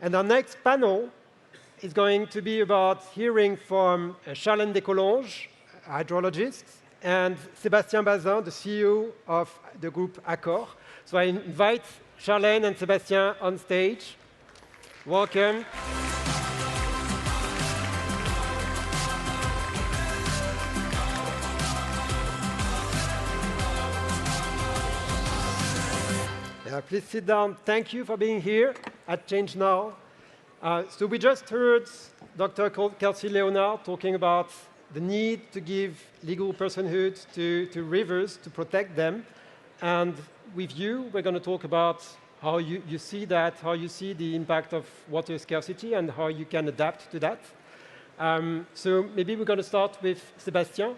And our next panel is going to be about hearing from Charlène Descollonges Hydrologist, and Sébastien Bazin, the CEO of the group ACCOR. So I invite Charlène and Sébastien on stage. Welcome. Please sit down. Thank you for being here at ChangeNOW. So we just heard Dr. Kelsey Leonard talking about the need to give legal personhood to rivers, to protect them. And with you, we're going to talk about how you see that, how you see the impact of water scarcity and how you can adapt to that. So maybe we're going to start with Sébastien.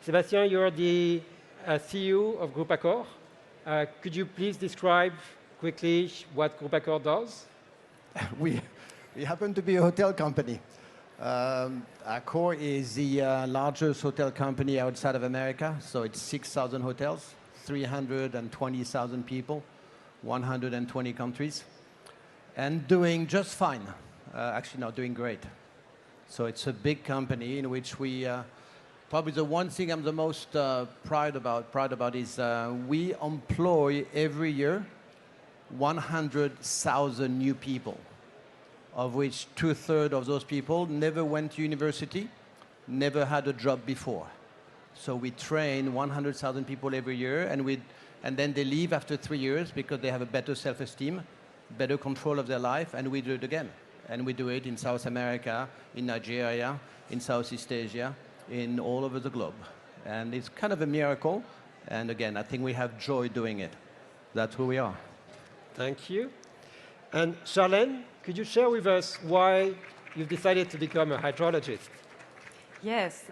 Sébastien, you're the CEO of Groupe ACCOR. Could you please describe quickly what Groupe ACCOR does? We happen to be a hotel company. ACCOR is the largest hotel company outside of America, so it's 6,000 hotels, 320,000 people, 120 countries, and doing just fine. Actually, not doing great. So it's a big company in which we, probably the one thing I'm the most proud about is we employ every year 100,000 new people, of which 2/3 of those people never went to university, never had a job before. So we train 100,000 people every year, and then they leave after 3 years because they have a better self-esteem, better control of their life, and we do it again. And we do it in South America, in Nigeria, in Southeast Asia, in all over the globe. And it's kind of a miracle. And again, I think we have joy doing it. That's who we are. Thank you. And Charlène, could you share with us why you've decided to become a hydrologist? Yes.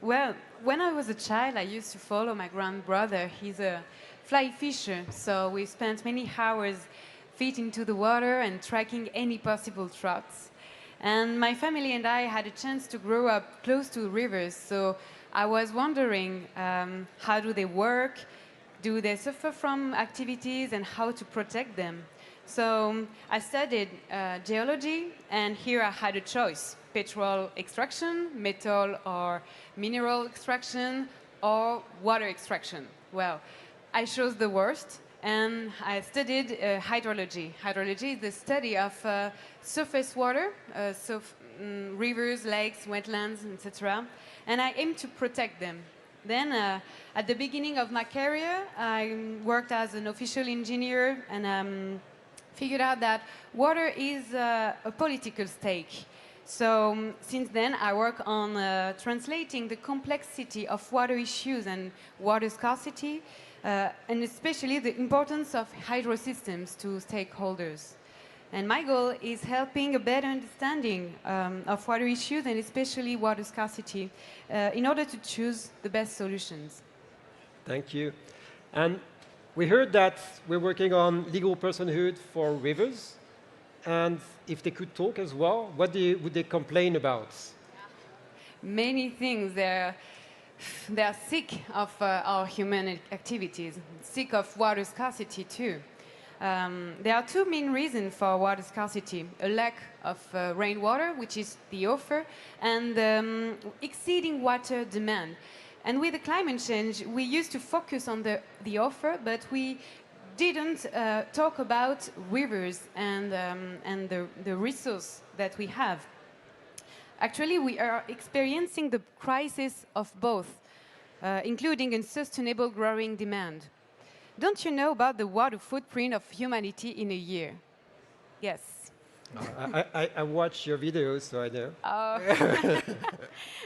Well, when I was a child, I used to follow my grandbrother. He's a fly fisher, so we spent many hours feet into the water and tracking any possible trouts. And my family and I had a chance to grow up close to rivers, so I was wondering how do they work, do they suffer from activities, and how to protect them. So I studied geology, and here I had a choice: petrol extraction, metal or mineral extraction, or water extraction. Well, I chose the worst, and I studied hydrology. Hydrology is the study of surface water, rivers, lakes, wetlands, etc. And I aim to protect them. Then, at the beginning of my career, I worked as an official engineer and figured out that water is a political stake. So since then, I work on translating the complexity of water issues and water scarcity, and especially the importance of hydro systems to stakeholders. And my goal is helping a better understanding of water issues and especially water scarcity in order to choose the best solutions. Thank you. And we heard that we're working on legal personhood for rivers. And if they could talk as well, what would they complain about? Many things. They're sick of our human activities, sick of water scarcity too. There are two main reasons for water scarcity: a lack of rainwater, which is the offer, and exceeding water demand. And with the climate change, we used to focus on the offer, but we didn't talk about rivers and the resource that we have. Actually, we are experiencing the crisis of both, including unsustainable growing demand. Don't you know about the water footprint of humanity in a year? Yes. I watch your videos, so I know. Oh.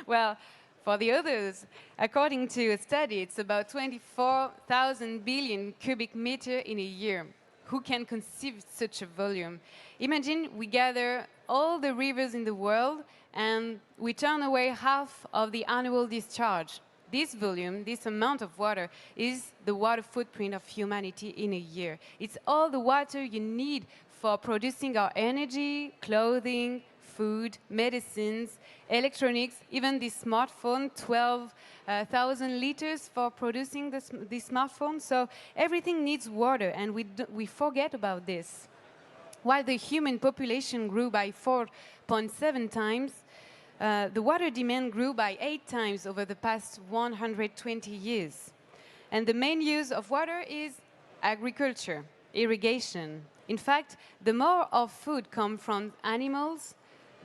Well, for the others, according to a study, it's about 24,000 billion cubic meters in a year. Who can conceive such a volume? Imagine we gather all the rivers in the world and we turn away half of the annual discharge. This volume, this amount of water, is the water footprint of humanity in a year. It's all the water you need for producing our energy, clothing, food, medicines, electronics, even this smartphone, 12,000 liters for producing this smartphone. So everything needs water, and we forget about this. While the human population grew by 4.7 times, the water demand grew by 8 times over the past 120 years. And the main use of water is agriculture, irrigation. In fact, the more of food comes from animals,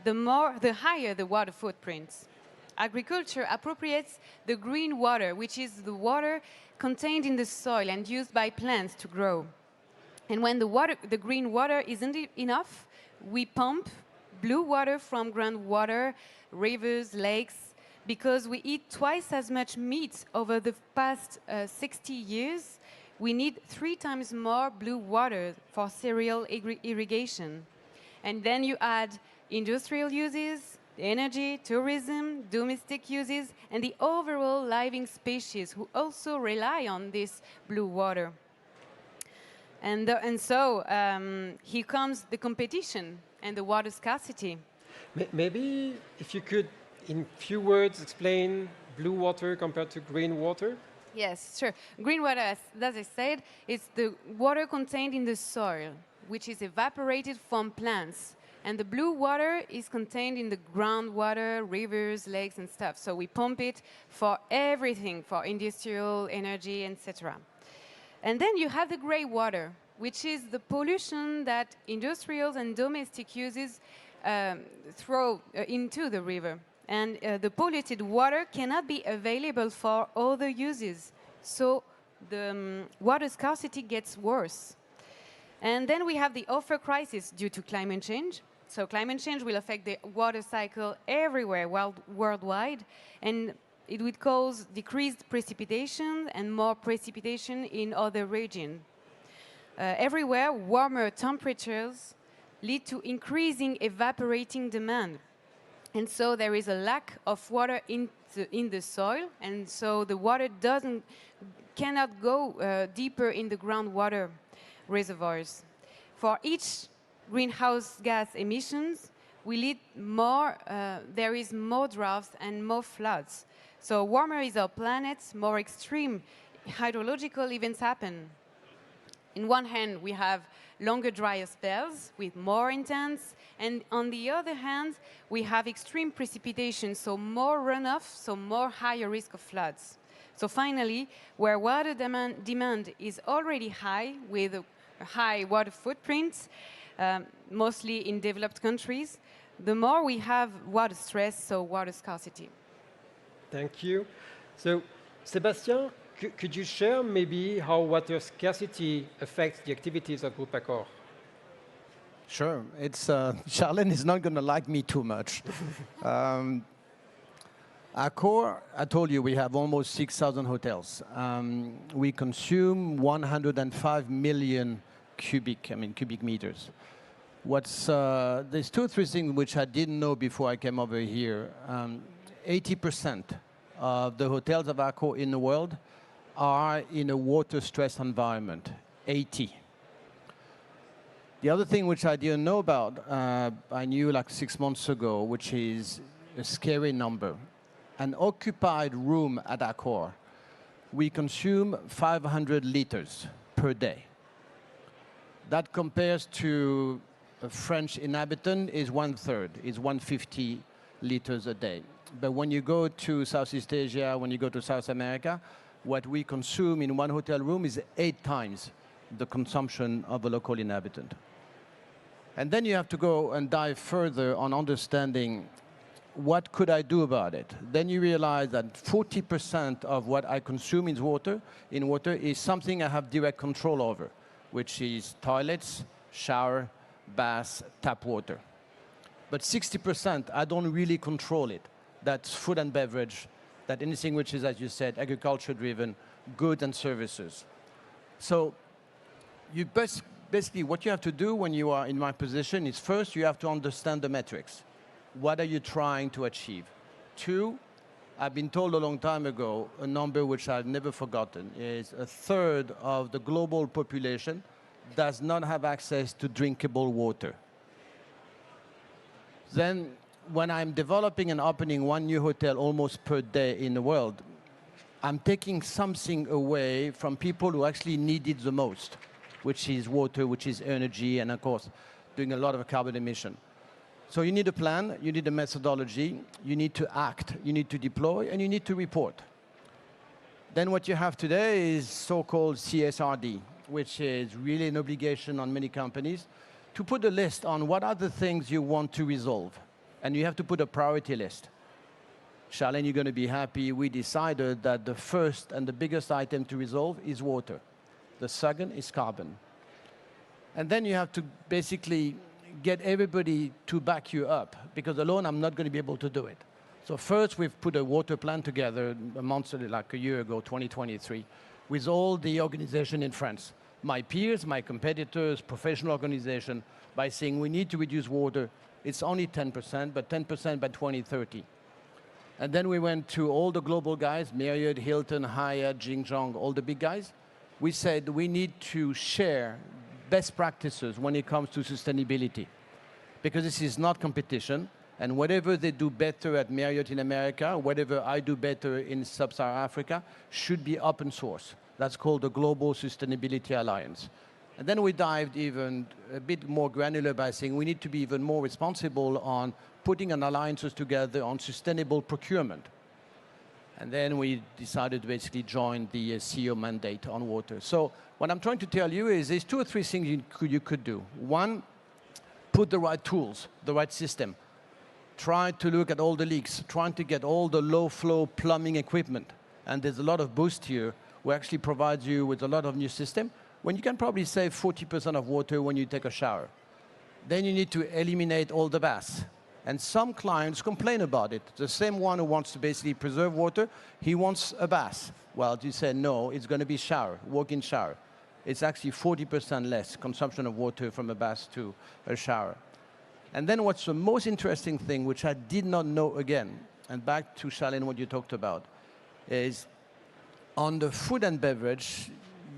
the higher the water footprint. Agriculture appropriates the green water, which is the water contained in the soil and used by plants to grow. And when the green water isn't enough, we pump blue water from groundwater, rivers, lakes, because we eat twice as much meat over the past 60 years. We need 3 times more blue water for cereal irrigation. And then you add industrial uses, energy, tourism, domestic uses, and the overall living species who also rely on this blue water. And so here comes the competition and the water scarcity. Maybe if you could, in few words, explain blue water compared to green water? Yes, sure. Green water, as I said, is the water contained in the soil, which is evaporated from plants. And the blue water is contained in the groundwater, rivers, lakes, and stuff. So we pump it for everything, for industrial, energy, etc. And then you have the gray water, which is the pollution that industrial and domestic uses throw into the river. And the polluted water cannot be available for other uses. So the water scarcity gets worse. And then we have the offer crisis due to climate change. So climate change will affect the water cycle everywhere worldwide, and it would cause decreased precipitation and more precipitation in other regions. Everywhere, warmer temperatures lead to increasing evaporating demand. And so there is a lack of water in the soil, and so the water cannot go deeper in the groundwater reservoirs. For each greenhouse gas emissions, there is more droughts and more floods. So warmer is our planet, more extreme hydrological events happen. In one hand, we have longer drier spells with more intense, and on the other hand, we have extreme precipitation, so more runoff, so more higher risk of floods. So finally, where water demand is already high, with a high water footprint, mostly in developed countries, the more we have water stress, so water scarcity. Thank you. So, Sébastien, could you share maybe how water scarcity affects the activities of Group ACCOR? Sure. Charlène is not going to like me too much. ACCOR, I told you, we have almost 6,000 hotels. We consume 105 million cubic meters. There's 2 or 3 things which I didn't know before I came over here. 80% of the hotels of ACCOR in the world are in a water-stressed environment. 80. The other thing which I didn't know about, I knew like 6 months ago, which is a scary number. An occupied room at ACCOR, we consume 500 liters per day. That compares to a French inhabitant is 1/3, is 150 liters a day. But when you go to Southeast Asia, when you go to South America, what we consume in one hotel room is 8 times the consumption of a local inhabitant. And then you have to go and dive further on understanding what could I do about it. Then you realize that 40% of what I consume in water is something I have direct control over, which is toilets, shower, baths, tap water. But 60%, I don't really control it. That's food and beverage, that anything which is, as you said, agriculture-driven, goods and services. So basically what you have to do when you are in my position is first you have to understand the metrics. What are you trying to achieve? 2, I've been told a long time ago, a number which I've never forgotten, is 1/3 of the global population does not have access to drinkable water. Then when I'm developing and opening one new hotel almost per day in the world, I'm taking something away from people who actually need it the most, which is water, which is energy, and of course, doing a lot of carbon emission. So you need a plan, you need a methodology, you need to act, you need to deploy, and you need to report. Then what you have today is so-called CSRD, which is really an obligation on many companies to put a list on what are the things you want to resolve. And you have to put a priority list. Charlène, you're going to be happy. We decided that the first and the biggest item to resolve is water. The second is carbon. And then you have to basically get everybody to back you up, because alone I'm not going to be able to do it. So first we've put a water plan together a month, like a year ago, 2023, with all the organization in France. My peers, my competitors, professional organization, by saying we need to reduce water. It's only 10%, but 10% by 2030. And then we went to all the global guys, Marriott, Hilton, Hyatt, Jingzhong, all the big guys. We said we need to share best practices when it comes to sustainability, because this is not competition. And whatever they do better at Marriott in America, whatever I do better in Sub-Saharan Africa, should be open source. That's called the Global Sustainability Alliance. And then we dived even a bit more granular by saying we need to be even more responsible on putting an alliances together on sustainable procurement. And then we decided to basically join the CEO mandate on water. So what I'm trying to tell you is there's 2 or 3 things you could do. One, put the right tools, the right system. Try to look at all the leaks, trying to get all the low-flow plumbing equipment. And there's a lot of boost here, who actually provides you with a lot of new system, when you can probably save 40% of water when you take a shower. Then you need to eliminate all the baths. And some clients complain about it. The same one who wants to basically preserve water, he wants a bath. Well, you say, no, it's going to be shower, walk-in shower. It's actually 40% less consumption of water from a bath to a shower. And then what's the most interesting thing, which I did not know again, and back to Charlène, what you talked about, is on the food and beverage,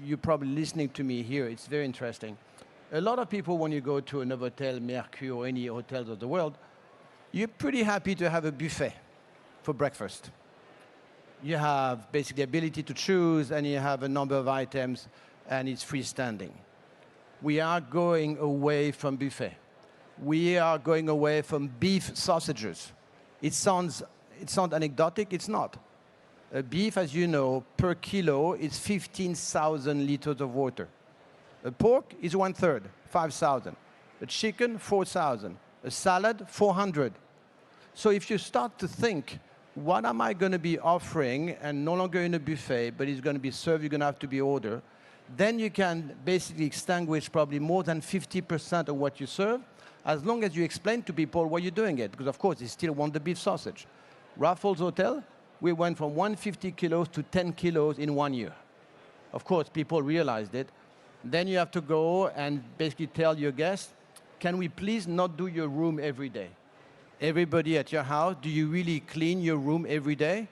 you're probably listening to me here, it's very interesting. A lot of people, when you go to an hotel, Mercure, or any hotels of the world, you're pretty happy to have a buffet for breakfast. You have basically the ability to choose, and you have a number of items, and it's freestanding. We are going away from buffet. We are going away from beef sausages. It sounds anecdotic, it's not. A beef, as you know, per kilo is 15,000 liters of water. A pork is 1/3, 5,000. A chicken, 4,000. A salad, 400. So if you start to think, what am I going to be offering, and no longer in a buffet, but it's going to be served, you're going to have to be ordered, then you can basically extinguish probably more than 50% of what you serve, as long as you explain to people why you're doing it, because of course they still want the beef sausage. Raffles Hotel, we went from 150 kilos to 10 kilos in 1 year. Of course, people realized it. Then you have to go and basically tell your guests, can we please not do your room every day? Everybody at your house, do you really clean your room every day?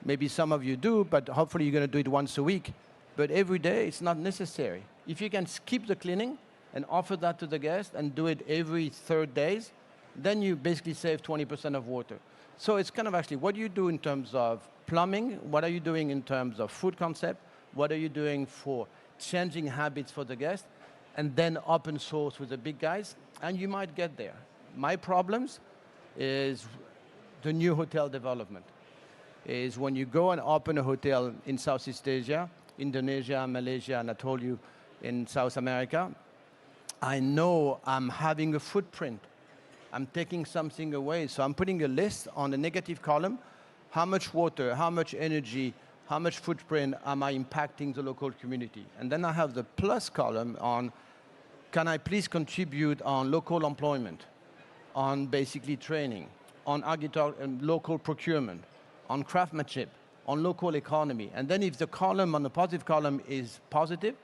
Maybe some of you do, but hopefully you're going to do it once a week. But every day, it's not necessary. If you can skip the cleaning and offer that to the guest and do it every 3rd days, then you basically save 20% of water. So it's kind of actually, what do you do in terms of plumbing? What are you doing in terms of food concept? What are you doing for changing habits for the guest? And then open source with the big guys, and you might get there. My problems is the new hotel development. Is when you go and open a hotel in Southeast Asia, Indonesia, Malaysia, and I told you in South America, I know I'm having a footprint. I'm taking something away. So I'm putting a list on the negative column. How much water, how much energy, how much footprint am I impacting the local community? And then I have the plus column on, can I please contribute on local employment, on basically training, on agriculture and local procurement, on craftsmanship, on local economy. And then if the column on the positive column is positive,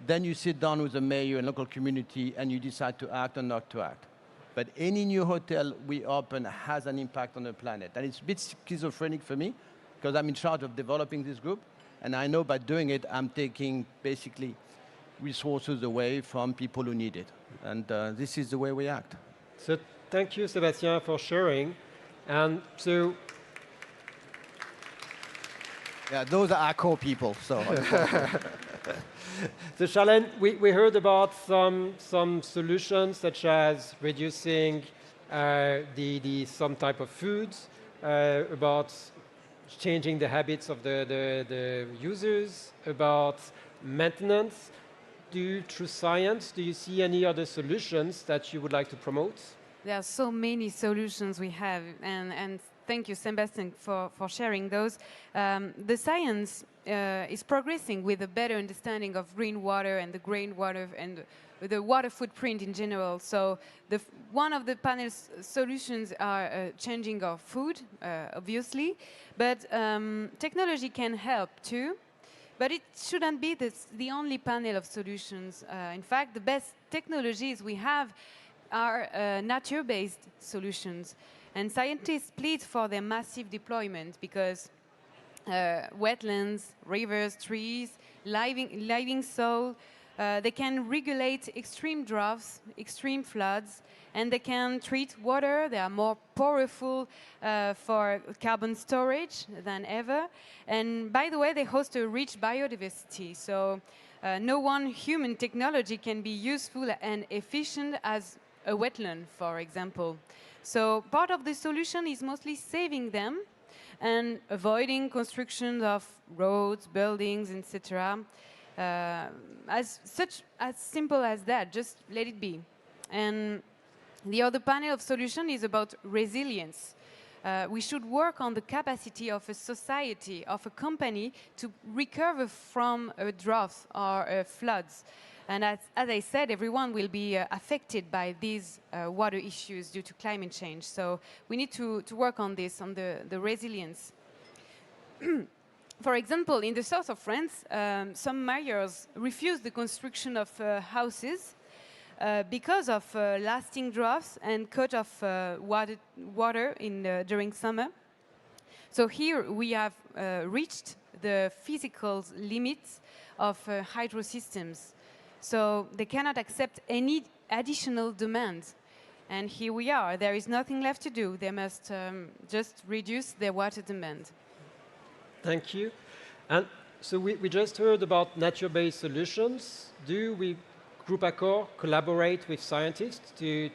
then you sit down with the mayor and local community and you decide to act or not to act. But any new hotel we open has an impact on the planet. And it's a bit schizophrenic for me, because I'm in charge of developing this group. And I know by doing it, I'm taking basically resources away from people who need it. And this is the way we act. So thank you, Sébastien, for sharing. And so... Yeah, those are ACCOR people, so... So Charlène, we heard about some solutions such as reducing some type of foods, about changing the habits of the users, about maintenance. Through science, do you see any other solutions that you would like to promote? There are so many solutions we have, and thank you, Sébastien, for sharing those. The science is progressing with a better understanding of green water and the green water and the water footprint in general. So one of the panel's solutions are changing our food, obviously, but technology can help too. But it shouldn't be the only panel of solutions. In fact, the best technologies we have are nature-based solutions. And scientists plead for their massive deployment because wetlands, rivers, trees, living soil, they can regulate extreme droughts, extreme floods, and they can treat water. They are more powerful for carbon storage than ever. And by the way, they host a rich biodiversity. So no one human technology can be useful and efficient as a wetland, for example. So part of the solution is mostly saving them and avoiding construction of roads, buildings, etc. As simple as that, just let it be. And the other panel of solution is about resilience. We should work on the capacity of a society, of a company, to recover from a drought or floods. And as I said, everyone will be affected by these water issues due to climate change. So we need to work on this, on the resilience. For example, in the south of France, some mayors refused the construction of houses because of lasting droughts and cut of water during summer. So here we have reached the physical limits of hydro systems. So they cannot accept any additional demand. And here we are. There is nothing left to do. They must just reduce their water demand. Thank you. And so we just heard about nature-based solutions. Do we, Group ACCOR, collaborate with scientists to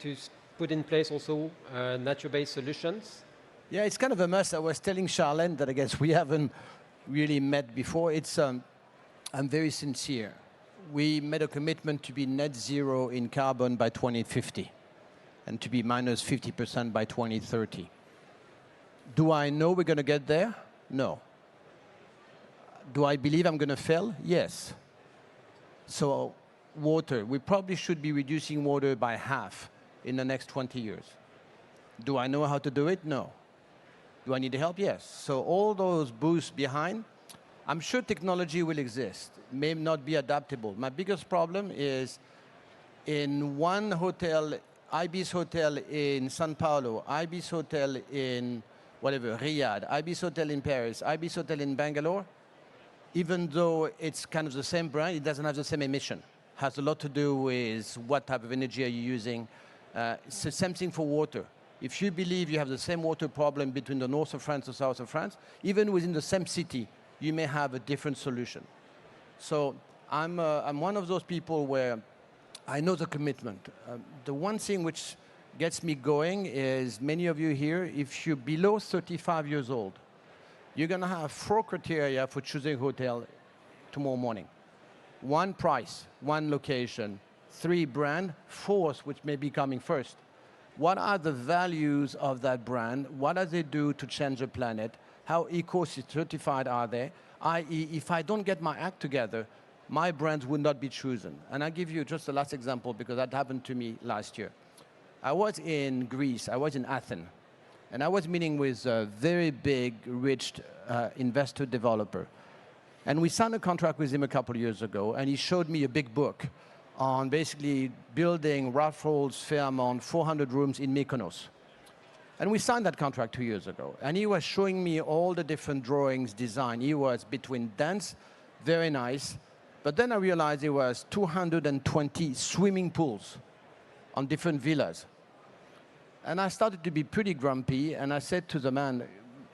put in place also nature-based solutions? Yeah, it's kind of a must. I was telling Charlène that I guess we haven't really met before. I'm very sincere. We made a commitment to be net zero in carbon by 2050 and to be minus 50% by 2030. Do I know we're going to get there? No. Do I believe I'm going to fail? Yes. So water, we probably should be reducing water by half in the next 20 years. Do I know how to do it? No. Do I need help? Yes. So all those boosts behind, I'm sure technology will exist, may not be adaptable. My biggest problem is in one hotel, Ibis Hotel in Sao Paulo, Ibis Hotel in whatever, Riyadh, Ibis Hotel in Paris, Ibis Hotel in Bangalore, even though it's kind of the same brand, it doesn't have the same emission. Has a lot to do with what type of energy are you using. It's the same thing for water. If you believe you have the same water problem between the north of France and south of France, even within the same city, you may have a different solution. So I'm one of those people where I know the commitment. The one thing which gets me going is many of you here, if you're below 35 years old, you're going to have 4 criteria for choosing a hotel tomorrow morning. 1, price, 1, location, 3, brand, 4, which may be coming first. What are the values of that brand? What does it do to change the planet? How eco-certified are they? I.e., if I don't get my act together, my brands would not be chosen. And I'll give you just the last example because that happened to me last year. I was in Greece, I was in Athens, and I was meeting with a very big, rich investor developer. And we signed a contract with him a couple of years ago, and he showed me a big book on basically building Raffles Fairmont 400 rooms in Mykonos. And we signed that contract 2 years ago. And he was showing me all the different drawings, design. He was between dense, very nice. But then I realized there was 220 swimming pools on different villas. And I started to be pretty grumpy. And I said to the man,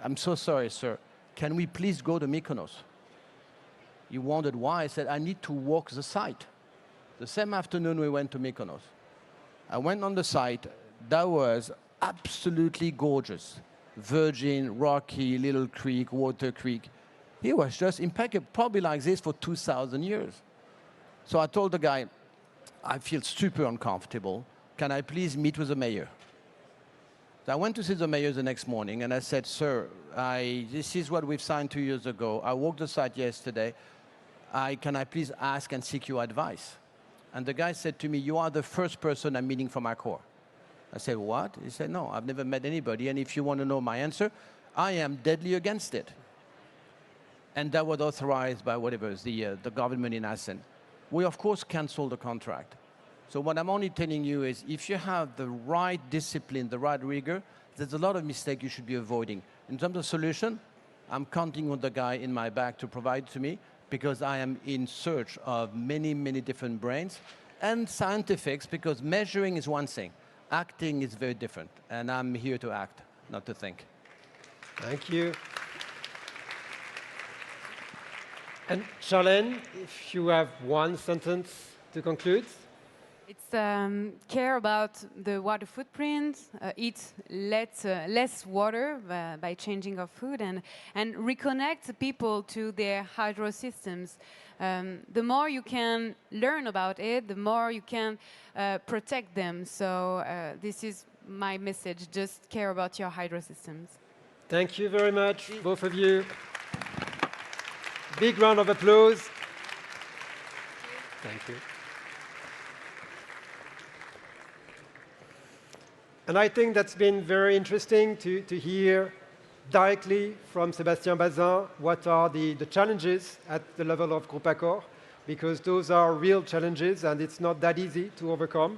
I'm so sorry, sir. Can we please go to Mykonos? He wondered why. I said, I need to walk the site. The same afternoon, we went to Mykonos. I went on the site. That was absolutely gorgeous. Virgin, rocky, little creek, water creek. It was just impeccable, probably like this for 2,000 years. So I told the guy, I feel super uncomfortable. Can I please meet with the mayor? So I went to see the mayor the next morning, and I said, sir, this is what we've signed 2 years ago. I walked the site yesterday. Can I please ask and seek your advice? And the guy said to me, you are the first person I'm meeting from ACCOR. I said, what? He said, no, I've never met anybody, and if you want to know my answer, I am deadly against it. And that was authorized by whatever, the government in Athens. We, of course, canceled the contract. So what I'm only telling you is, if you have the right discipline, the right rigor, there's a lot of mistakes you should be avoiding. In terms of solution, I'm counting on the guy in my back to provide to me, because I am in search of many, many different brains, and scientifics, because measuring is one thing. Acting is very different, and I'm here to act, not to think. Thank you. And Charlène, if you have one sentence to conclude. It's care about the water footprint, eat less water by changing our food, and reconnect people to their hydro systems. The more you can learn about it, the more you can protect them. So this is my message, just care about your hydro systems. Thank you very much, both of you. Big round of applause. Thank you. And I think that's been very interesting to hear directly from Sébastien Bazin what are the challenges at the level of Groupe ACCOR, because those are real challenges and it's not that easy to overcome.